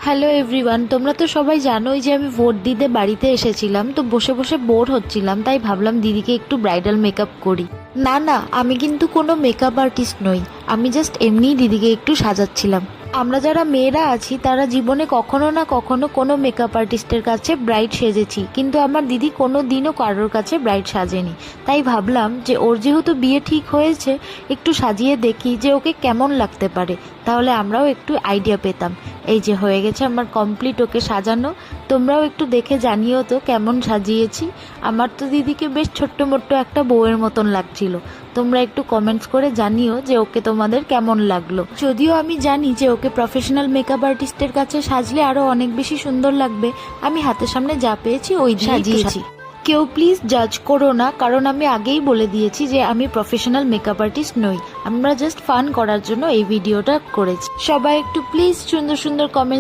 Hello everyone, তোমরা তো সবাই জানোই যে আমি ভোট দিতে বাড়িতে এসেছিলাম। তো বসে বসে বোর হচ্ছিলাম, তাই ভাবলাম দিদিকে একটু ব্রাইডাল মেকআপ করি। না না, আমি কিন্তু কোনো মেকআপ আর্টিস্ট নই, আমি জাস্ট এমনিই দিদিকে একটু সাজাচ্ছিলাম। আমরা যারা মেয়েরা আছি তারা জীবনে কখনো না কখনো কোনো মেকআপ আর্টিস্টের কাছে ব্রাইড সেজেছি, কিন্তু আমার দিদি কোনো দিনও কারোর কাছে ব্রাইড সাজেনি। তাই ভাবলাম যে ওর যেহেতু বিয়ে ঠিক হয়েছে, একটু সাজিয়ে দেখি যে ওকে কেমন লাগতে পারে, তাহলে আমরাও একটু আইডিয়া পেতাম। এই যে হয়ে গেছে আমার কমপ্লিট ওকে সাজানো। তোমরাও একটু দেখে জানিও তো কেমন সাজিয়েছি। আমার তো দিদিকে বেশ ছোট্ট মোট্ট একটা বউয়ের মতন লাগছিল। তোমরা একটু কমেন্টস করে জানিও যে ওকে তোমাদের কেমন লাগলো। যদিও আমি জানি যে ওকে প্রফেশনাল মেকআপ আর্টিস্টের কাছে সাজলে আরো অনেক বেশি সুন্দর লাগবে, আমি হাতের সামনে যা পেয়েছি ওই সাজিয়েছি। কেউ প্লিজ জাজ করো না, কারণ আমি আগেই বলে দিয়েছি যে আমি প্রফেশনাল মেকআপ আর্টিস্ট নই। আমরা জাস্ট ফান করার জন্য এই ভিডিওটা করেছি। সবাই একটু প্লিজ সুন্দর সুন্দর কমেন্টস